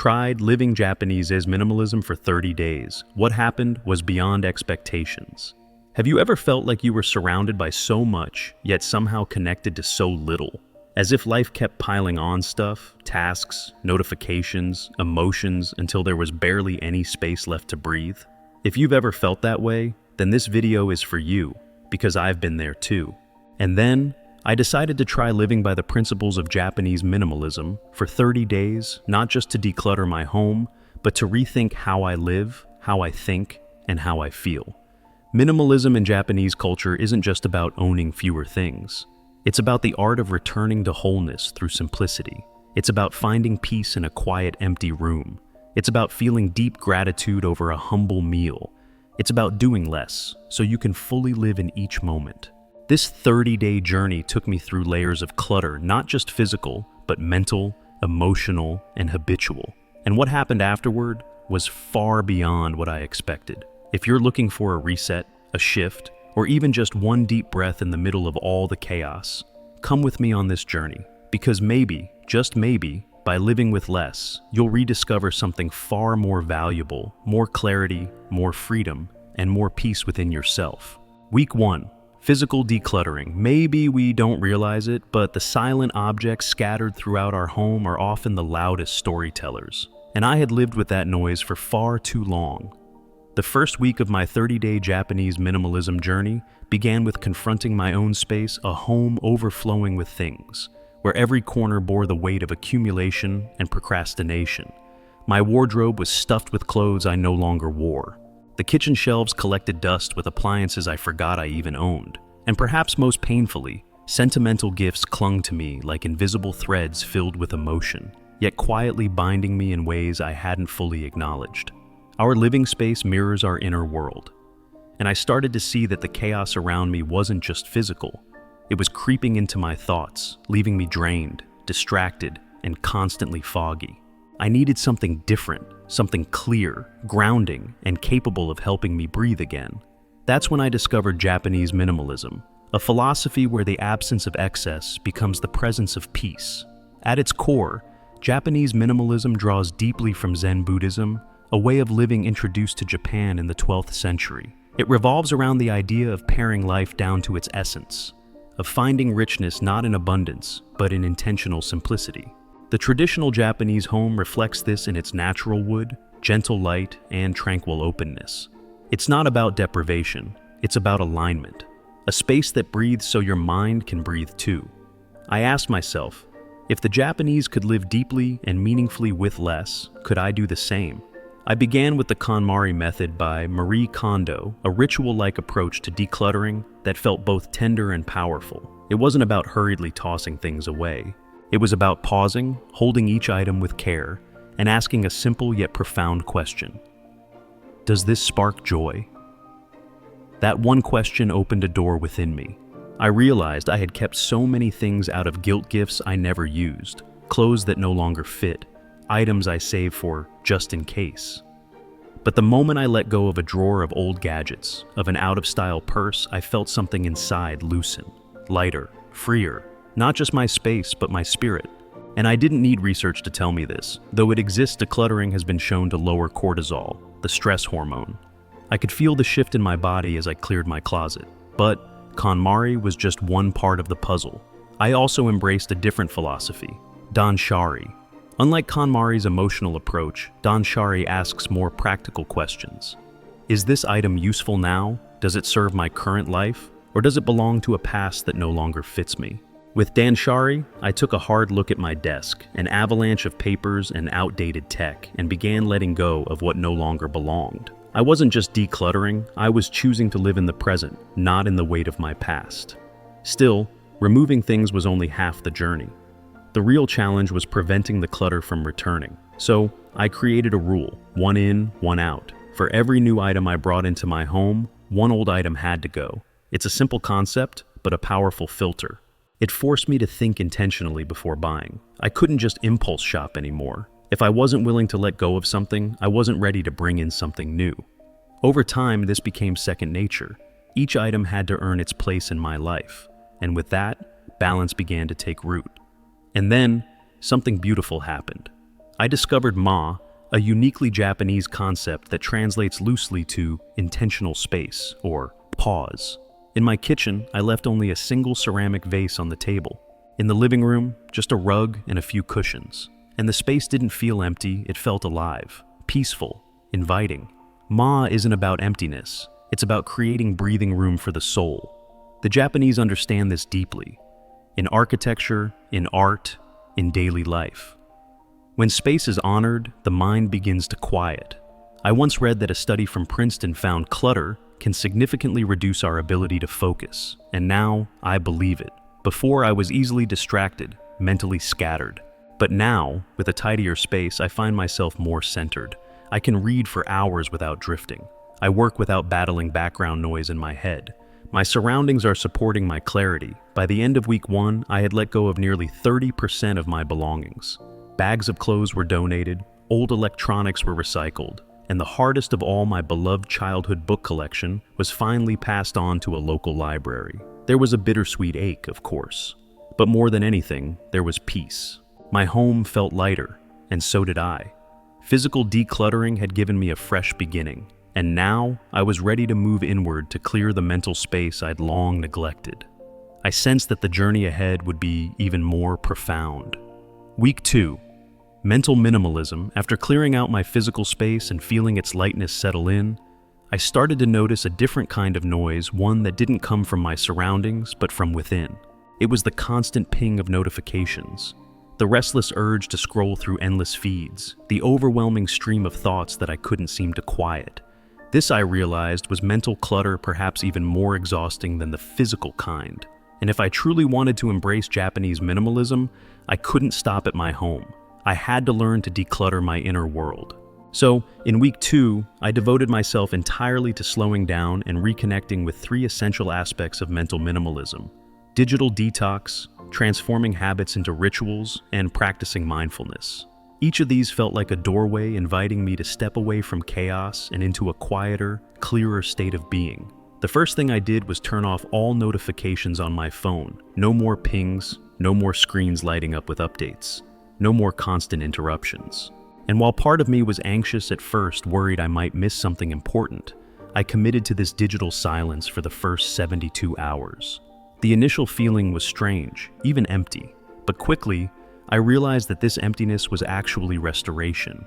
tried living Japanese minimalism for 30 days. What happened was beyond expectations. Have you ever felt like you were surrounded by so much, yet somehow connected to so little? As if life kept piling on stuff, tasks, notifications, emotions, until there was barely any space left to breathe? If you've ever felt that way, then this video is for you, because I've been there too. And then, I decided to try living by the principles of Japanese minimalism for 30 days, not just to declutter my home, but to rethink how I live, how I think, and how I feel. Minimalism in Japanese culture isn't just about owning fewer things. It's about the art of returning to wholeness through simplicity. It's about finding peace in a quiet, empty room. It's about feeling deep gratitude over a humble meal. It's about doing less, so you can fully live in each moment. This 30-day journey took me through layers of clutter, not just physical, but mental, emotional, and habitual. And what happened afterward was far beyond what I expected. If you're looking for a reset, a shift, or even just one deep breath in the middle of all the chaos, come with me on this journey. Because maybe, just maybe, by living with less, you'll rediscover something far more valuable, more clarity, more freedom, and more peace within yourself. Week 1. Physical decluttering. Maybe we don't realize it, but the silent objects scattered throughout our home are often the loudest storytellers. And I had lived with that noise for far too long. The first week of my 30-day Japanese minimalism journey began with confronting my own space, a home overflowing with things, where every corner bore the weight of accumulation and procrastination. My wardrobe was stuffed with clothes I no longer wore. The kitchen shelves collected dust with appliances I forgot I even owned. And perhaps most painfully, sentimental gifts clung to me like invisible threads filled with emotion, yet quietly binding me in ways I hadn't fully acknowledged. Our living space mirrors our inner world, and I started to see that the chaos around me wasn't just physical. It was creeping into my thoughts, leaving me drained, distracted, and constantly foggy. I needed something different, something clear, grounding, and capable of helping me breathe again. That's when I discovered Japanese minimalism, a philosophy where the absence of excess becomes the presence of peace. At its core, Japanese minimalism draws deeply from Zen Buddhism, a way of living introduced to Japan in the 12th century. It revolves around the idea of paring life down to its essence, of finding richness not in abundance, but in intentional simplicity. The traditional Japanese home reflects this in its natural wood, gentle light, and tranquil openness. It's not about deprivation, it's about alignment, a space that breathes so your mind can breathe too. I asked myself, if the Japanese could live deeply and meaningfully with less, could I do the same? I began with the KonMari method by Marie Kondo, a ritual-like approach to decluttering that felt both tender and powerful. It wasn't about hurriedly tossing things away. It was about pausing, holding each item with care, and asking a simple yet profound question. Does this spark joy? That one question opened a door within me. I realized I had kept so many things out of guilt gifts I never used, clothes that no longer fit, items I saved for just in case. But the moment I let go of a drawer of old gadgets, of an out-of-style purse, I felt something inside loosen, lighter, freer. Not just my space, but my spirit. And I didn't need research to tell me this. Though it exists, decluttering has been shown to lower cortisol, the stress hormone. I could feel the shift in my body as I cleared my closet. But KonMari was just one part of the puzzle. I also embraced a different philosophy, Danshari. Unlike KonMari's emotional approach, Danshari asks more practical questions. Is this item useful now? Does it serve my current life? Or does it belong to a past that no longer fits me? With Danshari, I took a hard look at my desk, an avalanche of papers and outdated tech, and began letting go of what no longer belonged. I wasn't just decluttering, I was choosing to live in the present, not in the weight of my past. Still, removing things was only half the journey. The real challenge was preventing the clutter from returning. So, I created a rule, one in, one out. For every new item I brought into my home, one old item had to go. It's a simple concept, but a powerful filter. It forced me to think intentionally before buying. I couldn't just impulse shop anymore. If I wasn't willing to let go of something, I wasn't ready to bring in something new. Over time, this became second nature. Each item had to earn its place in my life. And with that, balance began to take root. And then, something beautiful happened. I discovered Ma, a uniquely Japanese concept that translates loosely to intentional space, or pause. In my kitchen, I left only a single ceramic vase on the table. In the living room, just a rug and a few cushions. And the space didn't feel empty, it felt alive, peaceful, inviting. Ma isn't about emptiness, it's about creating breathing room for the soul. The Japanese understand this deeply, in architecture, in art, in daily life. When space is honored, the mind begins to quiet. I once read that a study from Princeton found clutter can significantly reduce our ability to focus, and now I believe it. Before, I was easily distracted, mentally scattered. But now, with a tidier space, I find myself more centered. I can read for hours without drifting. I work without battling background noise in my head. My surroundings are supporting my clarity. By the end of week 1, I had let go of nearly 30% of my belongings. Bags of clothes were donated, old electronics were recycled, and the hardest of all, my beloved childhood book collection, was finally passed on to a local library. There was a bittersweet ache, of course, but more than anything, there was peace. My home felt lighter, and so did I. Physical decluttering had given me a fresh beginning, and now I was ready to move inward to clear the mental space I'd long neglected. I sensed that the journey ahead would be even more profound. Week 2. Mental minimalism. After clearing out my physical space and feeling its lightness settle in, I started to notice a different kind of noise, one that didn't come from my surroundings, but from within. It was the constant ping of notifications, the restless urge to scroll through endless feeds, the overwhelming stream of thoughts that I couldn't seem to quiet. This, I realized, was mental clutter, perhaps even more exhausting than the physical kind. And if I truly wanted to embrace Japanese minimalism, I couldn't stop at my home. I had to learn to declutter my inner world. So, in week 2, I devoted myself entirely to slowing down and reconnecting with 3 essential aspects of mental minimalism: digital detox, transforming habits into rituals, and practicing mindfulness. Each of these felt like a doorway inviting me to step away from chaos and into a quieter, clearer state of being. The first thing I did was turn off all notifications on my phone. No more pings, no more screens lighting up with updates. No more constant interruptions. And while part of me was anxious at first, worried I might miss something important, I committed to this digital silence for the first 72 hours. The initial feeling was strange, even empty, but quickly, I realized that this emptiness was actually restoration.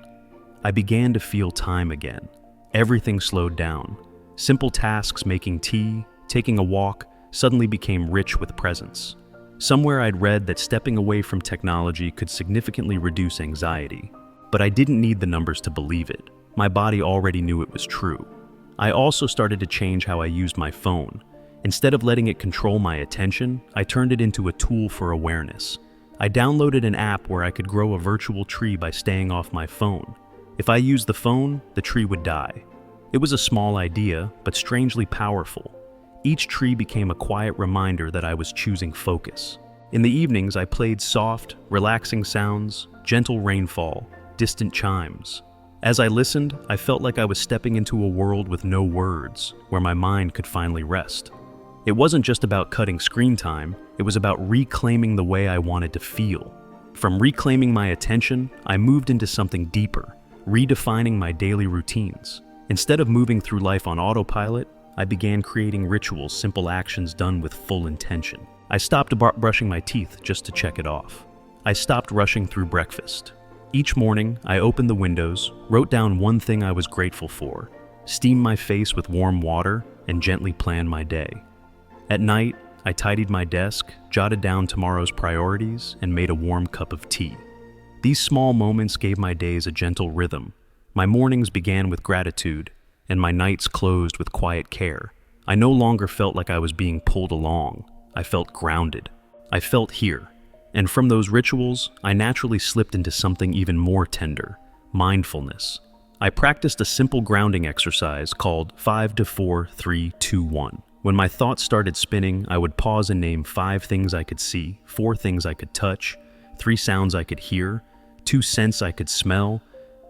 I began to feel time again. Everything slowed down. Simple tasks, making tea, taking a walk, suddenly became rich with presence. Somewhere I'd read that stepping away from technology could significantly reduce anxiety, but I didn't need the numbers to believe it. My body already knew it was true. I also started to change how I used my phone. Instead of letting it control my attention, I turned it into a tool for awareness. I downloaded an app where I could grow a virtual tree by staying off my phone. If I used the phone, the tree would die. It was a small idea, but strangely powerful. Each tree became a quiet reminder that I was choosing focus. In the evenings, I played soft, relaxing sounds, gentle rainfall, distant chimes. As I listened, I felt like I was stepping into a world with no words, where my mind could finally rest. It wasn't just about cutting screen time, it was about reclaiming the way I wanted to feel. From reclaiming my attention, I moved into something deeper, redefining my daily routines. Instead of moving through life on autopilot, I began creating rituals, simple actions done with full intention. I stopped brushing my teeth just to check it off. I stopped rushing through breakfast. Each morning, I opened the windows, wrote down one thing I was grateful for, steamed my face with warm water, and gently planned my day. At night, I tidied my desk, jotted down tomorrow's priorities, and made a warm cup of tea. These small moments gave my days a gentle rhythm. My mornings began with gratitude, and my nights closed with quiet care. I no longer felt like I was being pulled along. I felt grounded. I felt here. And from those rituals, I naturally slipped into something even more tender: mindfulness. I practiced a simple grounding exercise called 5 to 4, 3, 2, 1. When my thoughts started spinning, I would pause and name 5 things I could see, 4 things I could touch, 3 sounds I could hear, 2 scents I could smell,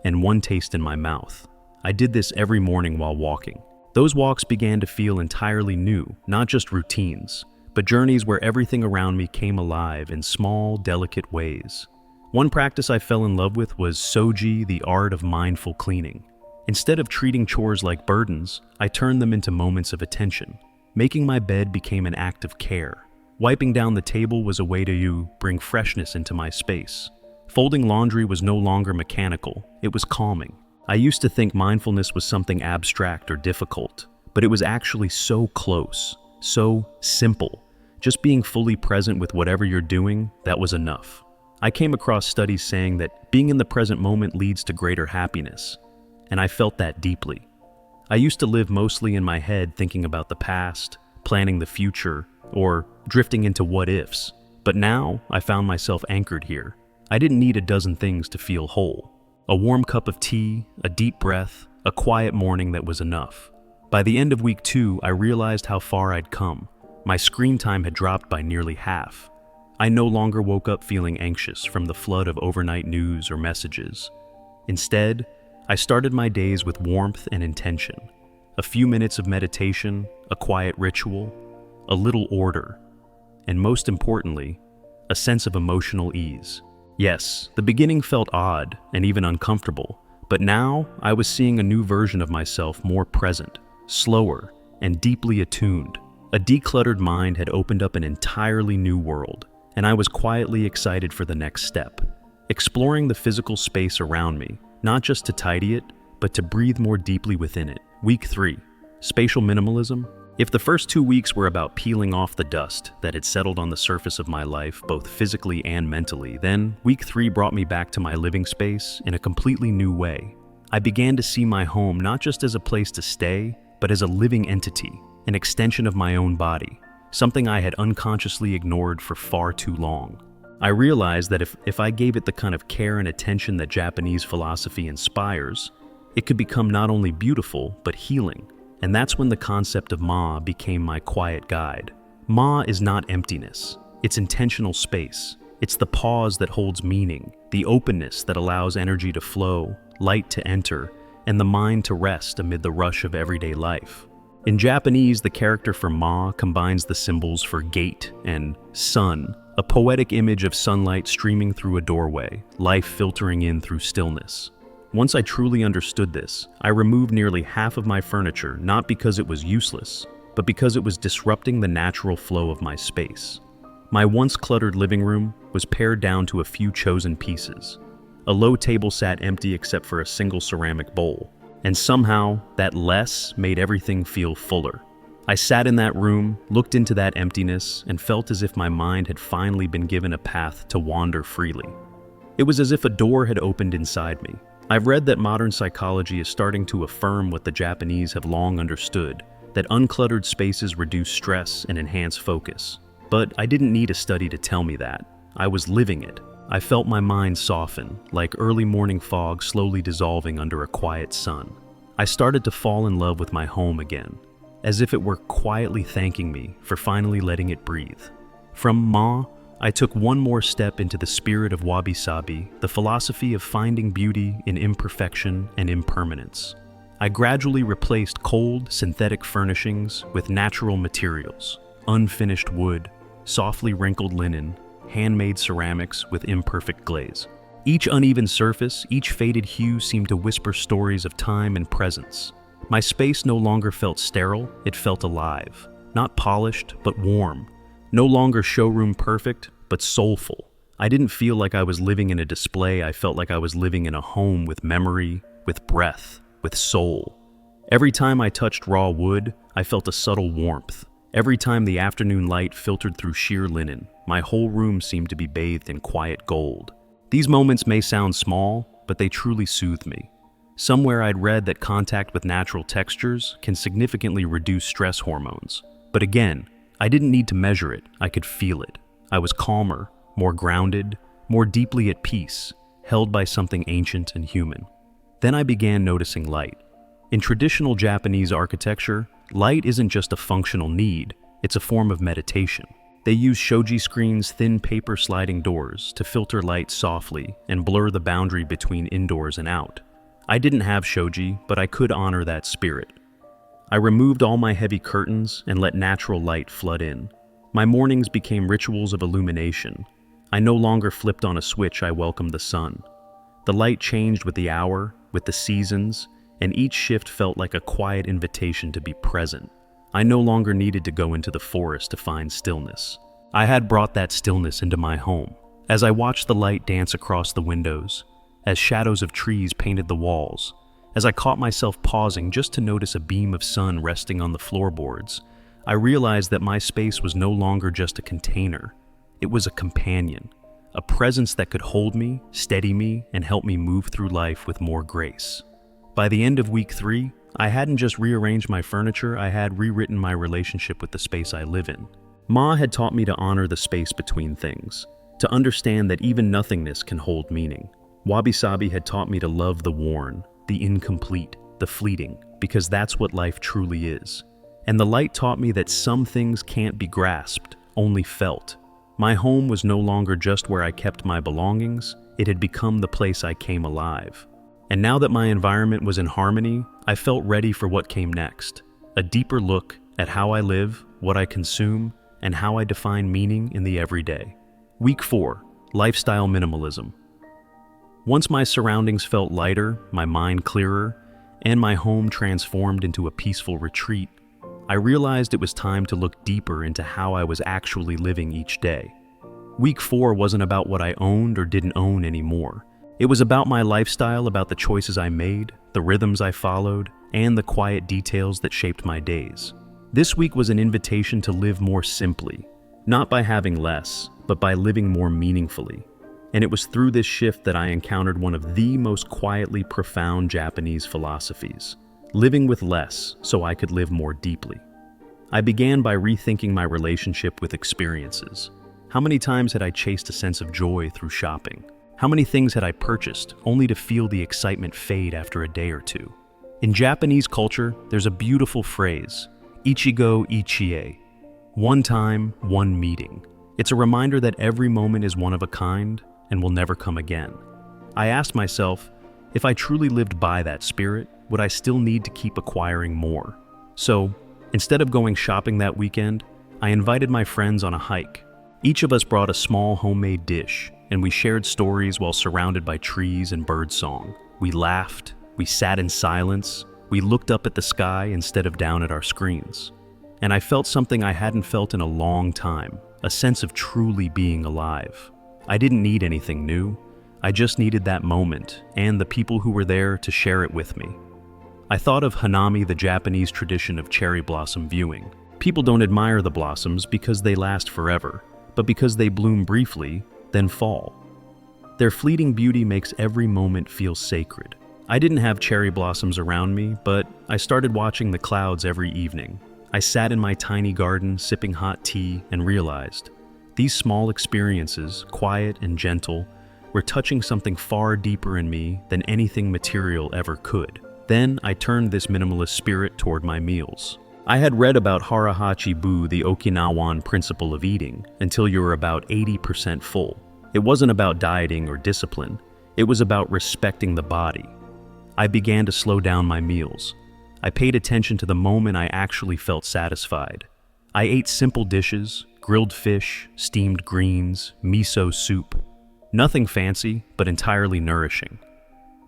and 1 taste in my mouth. I did this every morning while walking. Those walks began to feel entirely new, not just routines, but journeys where everything around me came alive in small, delicate ways. One practice I fell in love with was Soji, the art of mindful cleaning. Instead of treating chores like burdens, I turned them into moments of attention. Making my bed became an act of care. Wiping down the table was a way to bring freshness into my space. Folding laundry was no longer mechanical, it was calming. I used to think mindfulness was something abstract or difficult, but it was actually so close, so simple. Just being fully present with whatever you're doing, that was enough. I came across studies saying that being in the present moment leads to greater happiness, and I felt that deeply. I used to live mostly in my head thinking about the past, planning the future, or drifting into what-ifs. But now, I found myself anchored here. I didn't need a dozen things to feel whole. A warm cup of tea, a deep breath, a quiet morning that was enough. By the end of week 2, I realized how far I'd come. My screen time had dropped by nearly half. I no longer woke up feeling anxious from the flood of overnight news or messages. Instead, I started my days with warmth and intention. A few minutes of meditation, a quiet ritual, a little order, and most importantly, a sense of emotional ease. Yes, the beginning felt odd and even uncomfortable, but now I was seeing a new version of myself, more present, slower, and deeply attuned. A decluttered mind had opened up an entirely new world, and I was quietly excited for the next step, exploring the physical space around me, not just to tidy it, but to breathe more deeply within it. Week 3, Spatial Minimalism. If the first 2 weeks were about peeling off the dust that had settled on the surface of my life, both physically and mentally, then week 3 brought me back to my living space in a completely new way. I began to see my home not just as a place to stay, but as a living entity, an extension of my own body, something I had unconsciously ignored for far too long. I realized that if I gave it the kind of care and attention that Japanese philosophy inspires, it could become not only beautiful, but healing. And that's when the concept of Ma became my quiet guide. Ma is not emptiness, it's intentional space. It's the pause that holds meaning, the openness that allows energy to flow, light to enter, and the mind to rest amid the rush of everyday life. In Japanese, the character for Ma combines the symbols for gate and sun, a poetic image of sunlight streaming through a doorway, life filtering in through stillness. Once I truly understood this, I removed nearly half of my furniture, not because it was useless, but because it was disrupting the natural flow of my space. My once cluttered living room was pared down to a few chosen pieces. A low table sat empty except for a single ceramic bowl, and somehow that less made everything feel fuller. I sat in that room, looked into that emptiness, and felt as if my mind had finally been given a path to wander freely. It was as if a door had opened inside me. I've read that modern psychology is starting to affirm what the Japanese have long understood, that uncluttered spaces reduce stress and enhance focus. But I didn't need a study to tell me that. I was living it. I felt my mind soften, like early morning fog slowly dissolving under a quiet sun. I started to fall in love with my home again, as if it were quietly thanking me for finally letting it breathe. From Ma, I took one more step into the spirit of wabi-sabi, the philosophy of finding beauty in imperfection and impermanence. I gradually replaced cold, synthetic furnishings with natural materials, unfinished wood, softly wrinkled linen, handmade ceramics with imperfect glaze. Each uneven surface, each faded hue seemed to whisper stories of time and presence. My space no longer felt sterile, it felt alive. Not polished, but warm. No longer showroom perfect, but soulful. I didn't feel like I was living in a display, I felt like I was living in a home with memory, with breath, with soul. Every time I touched raw wood, I felt a subtle warmth. Every time the afternoon light filtered through sheer linen, my whole room seemed to be bathed in quiet gold. These moments may sound small, but they truly soothed me. Somewhere I'd read that contact with natural textures can significantly reduce stress hormones. But again, I didn't need to measure it, I could feel it. I was calmer, more grounded, more deeply at peace, held by something ancient and human. Then I began noticing light. In traditional Japanese architecture, light isn't just a functional need, it's a form of meditation. They use shoji screens, thin paper sliding doors, to filter light softly and blur the boundary between indoors and out. I didn't have shoji, but I could honor that spirit. I removed all my heavy curtains and let natural light flood in. My mornings became rituals of illumination. I no longer flipped on a switch, I welcomed the sun. The light changed with the hour, with the seasons, and each shift felt like a quiet invitation to be present. I no longer needed to go into the forest to find stillness. I had brought that stillness into my home. As I watched the light dance across the windows, as shadows of trees painted the walls, as I caught myself pausing just to notice a beam of sun resting on the floorboards, I realized that my space was no longer just a container. It was a companion, a presence that could hold me, steady me, and help me move through life with more grace. By the end of week 3, I hadn't just rearranged my furniture, I had rewritten my relationship with the space I live in. Ma had taught me to honor the space between things, to understand that even nothingness can hold meaning. Wabi Sabi had taught me to love the worn, the incomplete, the fleeting, because that's what life truly is. And the light taught me that some things can't be grasped, only felt. My home was no longer just where I kept my belongings, it had become the place I came alive. And now that my environment was in harmony, I felt ready for what came next. A deeper look at how I live, what I consume, and how I define meaning in the everyday. Week 4, Lifestyle Minimalism. Once my surroundings felt lighter, my mind clearer, and my home transformed into a peaceful retreat, I realized it was time to look deeper into how I was actually living each day. Week 4 wasn't about what I owned or didn't own anymore. It was about my lifestyle, about the choices I made, the rhythms I followed, and the quiet details that shaped my days. This week was an invitation to live more simply, not by having less, but by living more meaningfully. And it was through this shift that I encountered one of the most quietly profound Japanese philosophies: living with less so I could live more deeply. I began by rethinking my relationship with experiences. How many times had I chased a sense of joy through shopping? How many things had I purchased only to feel the excitement fade after a day or two? In Japanese culture, there's a beautiful phrase, ichigo ichie, one time, one meeting. It's a reminder that every moment is one of a kind and will never come again. I asked myself, if I truly lived by that spirit, would I still need to keep acquiring more? So, instead of going shopping that weekend, I invited my friends on a hike. Each of us brought a small homemade dish, and we shared stories while surrounded by trees and birdsong. We laughed, we sat in silence, we looked up at the sky instead of down at our screens. And I felt something I hadn't felt in a long time, a sense of truly being alive. I didn't need anything new. I just needed that moment and the people who were there to share it with me. I thought of Hanami, the Japanese tradition of cherry blossom viewing. People don't admire the blossoms because they last forever, but because they bloom briefly, then fall. Their fleeting beauty makes every moment feel sacred. I didn't have cherry blossoms around me, but I started watching the clouds every evening. I sat in my tiny garden sipping hot tea and realized these small experiences, quiet and gentle, were touching something far deeper in me than anything material ever could. Then I turned this minimalist spirit toward my meals. I had read about Harahachi-bu, the Okinawan principle of eating, until you were about 80% full. It wasn't about dieting or discipline. It was about respecting the body. I began to slow down my meals. I paid attention to the moment I actually felt satisfied. I ate simple dishes, grilled fish, steamed greens, miso soup. Nothing fancy, but entirely nourishing.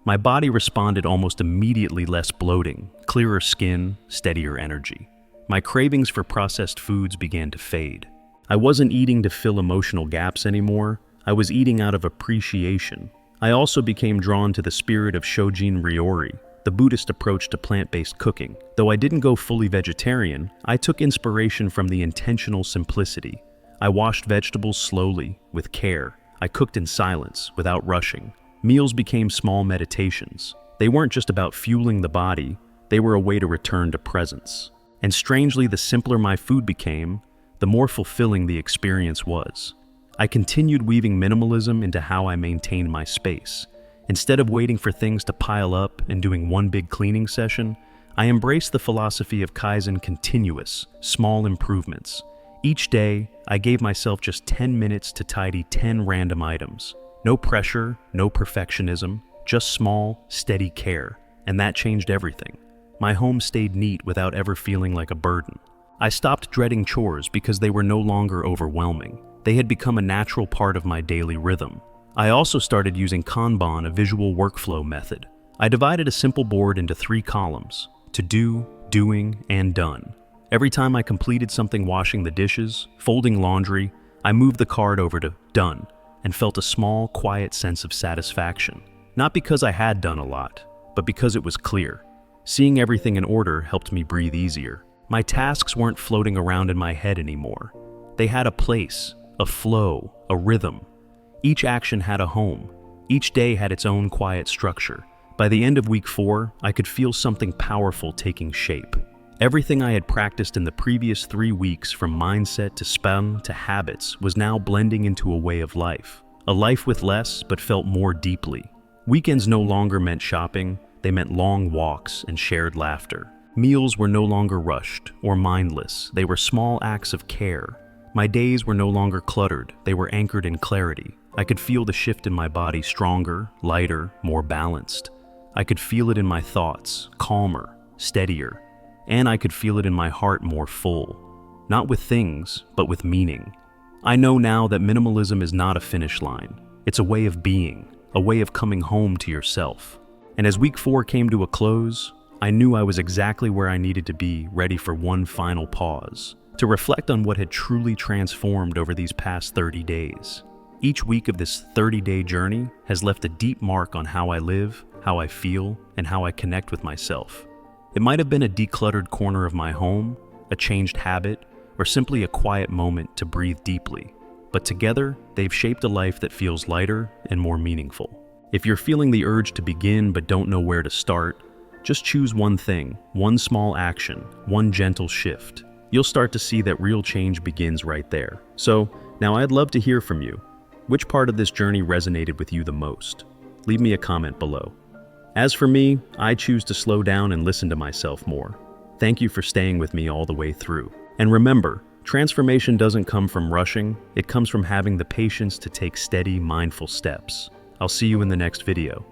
My body responded almost immediately, less bloating, clearer skin, steadier energy. My cravings for processed foods began to fade. I wasn't eating to fill emotional gaps anymore. I was eating out of appreciation. I also became drawn to the spirit of Shojin Ryori, the Buddhist approach to plant-based cooking. Though I didn't go fully vegetarian, I took inspiration from the intentional simplicity. I washed vegetables slowly, with care. I cooked in silence, without rushing. Meals became small meditations. They weren't just about fueling the body, they were a way to return to presence. And strangely, the simpler my food became, the more fulfilling the experience was. I continued weaving minimalism into how I maintained my space. Instead of waiting for things to pile up and doing one big cleaning session, I embraced the philosophy of Kaizen: continuous, small improvements. Each day, I gave myself just 10 minutes to tidy 10 random items. No pressure, no perfectionism, just small, steady care. And that changed everything. My home stayed neat without ever feeling like a burden. I stopped dreading chores because they were no longer overwhelming. They had become a natural part of my daily rhythm. I also started using Kanban, a visual workflow method. I divided a simple board into 3 columns: to do, doing, and done. Every time I completed something, washing the dishes, folding laundry, I moved the card over to done and felt a small, quiet sense of satisfaction. Not because I had done a lot, but because it was clear. Seeing everything in order helped me breathe easier. My tasks weren't floating around in my head anymore. They had a place, a flow, a rhythm. Each action had a home. Each day had its own quiet structure. By the end of week 4, I could feel something powerful taking shape. Everything I had practiced in the previous 3 weeks, from mindset to spam to habits, was now blending into a way of life. A life with less, but felt more deeply. Weekends no longer meant shopping, they meant long walks and shared laughter. Meals were no longer rushed or mindless, they were small acts of care. My days were no longer cluttered, they were anchored in clarity. I could feel the shift in my body, stronger, lighter, more balanced. I could feel it in my thoughts, calmer, steadier. And I could feel it in my heart, more full. Not with things, but with meaning. I know now that minimalism is not a finish line. It's a way of being, a way of coming home to yourself. And as week 4 came to a close, I knew I was exactly where I needed to be, ready for one final pause, to reflect on what had truly transformed over these past 30 days. Each week of this 30-day journey has left a deep mark on how I live, how I feel, and how I connect with myself. It might have been a decluttered corner of my home, a changed habit, or simply a quiet moment to breathe deeply. But together, they've shaped a life that feels lighter and more meaningful. If you're feeling the urge to begin but don't know where to start, just choose one thing, one small action, one gentle shift. You'll start to see that real change begins right there. So, now I'd love to hear from you. Which part of this journey resonated with you the most? Leave me a comment below. As for me, I choose to slow down and listen to myself more. Thank you for staying with me all the way through. And remember, transformation doesn't come from rushing, it comes from having the patience to take steady, mindful steps. I'll see you in the next video.